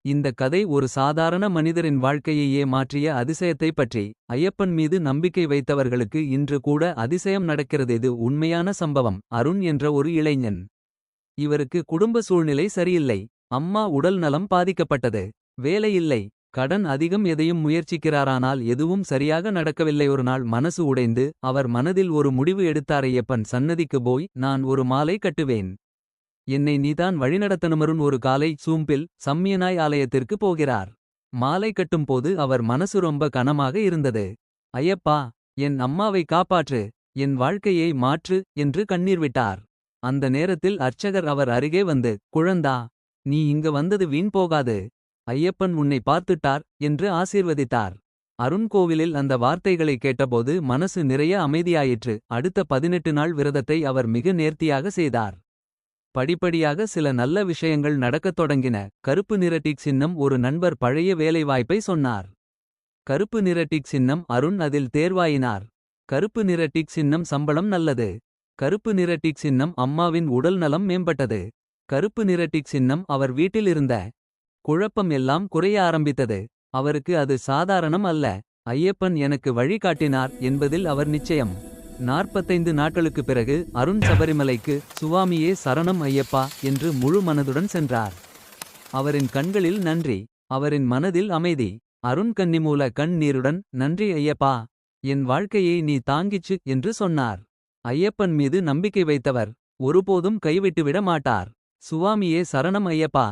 இந்த கதை ஒரு சாதாரண மனிதரின் வாழ்க்கையையே மாற்றிய அதிசயத்தைப் பற்றி. ஐயப்பன் மீது நம்பிக்கை வைத்தவர்களுக்கு இன்று கூட அதிசயம் நடக்கிறது. இது உண்மையான சம்பவம். அருண் என்ற ஒரு இளைஞன். இவருக்கு குடும்ப சூழ்நிலை சரியில்லை. அம்மா உடல் நலம் பாதிக்கப்பட்டது. வேலை இல்லை. கடன் அதிகம். எதையும் முயற்சிக்கிறாரானால் எதுவும் சரியாக நடக்கவில்லை. ஒரு நாள் மனசு உடைந்து அவர் மனதில் ஒரு முடிவு எடுத்தார். ஐயப்பன் சன்னதிக்கு போய் நான் ஒரு மாலை கட்டுவேன். என்னை நீதான் வழிநடத்தணுமருண் ஒரு காலை சூம்பில் சம்மியனாய் ஆலயத்திற்கு போகிறார். மாலை கட்டும்போது அவர் மனசு ரொம்ப கனமாக இருந்தது. ஐயப்பா, என் அம்மாவை காப்பாற்று, என் வாழ்க்கையை மாற்று என்று கண்ணீர் விட்டார். அந்த நேரத்தில் அர்ச்சகர் அவர் அருகே வந்து, குழந்தா, நீ இங்க வந்தது வீண் போகாது. ஐயப்பன் உன்னை பார்த்துட்டார் என்று ஆசீர்வதித்தார். அருண் கோவிலில் அந்த வார்த்தைகளை கேட்டபோது மனசு நிறைய அமைதியாயிற்று. அடுத்த 18 நாள் விரதத்தை அவர் மிக நேர்த்தியாக செய்தார். படிப்படியாக சில நல்ல விஷயங்கள் நடக்கத் தொடங்கின. கருப்பு நிற டிக் சின்னம். ஒரு நண்பர் பழைய வேலைவாய்ப்பை சொன்னார். கருப்பு நிற டிக் சின்னம். அருண் அதில் தேர்வாயினார். கருப்பு நிற டிக் சின்னம். சம்பளம் நல்லது. கருப்பு நிற டிக் சின்னம். அம்மாவின் உடல் நலம் மேம்பட்டது. கருப்பு நிற டிக் சின்னம். அவர் வீட்டில் இருந்த குழப்பம் எல்லாம் குறைய ஆரம்பித்தது. அவருக்கு அது சாதாரணம் அல்ல. ஐயப்பன் எனக்கு வழி காட்டினார் என்பதில் அவர் நிச்சயம். 45 நாட்களுக்குப் பிறகு அருண் சபரிமலைக்கு சுவாமியே சரணம் ஐயப்பா என்று முழு மனதுடன் சென்றார். அவரின் கண்களில் நன்றி, அவரின் மனதில் அமைதி. அருண் கன்னிமூல கண் நீருடன் நன்றி ஐயப்பா, என் வாழ்க்கையை நீ தாங்கிச்சு என்று சொன்னார். ஐயப்பன் மீது நம்பிக்கை வைத்தவர் ஒருபோதும் கைவிட்டுவிட மாட்டார். சுவாமியே சரணம் ஐயப்பா.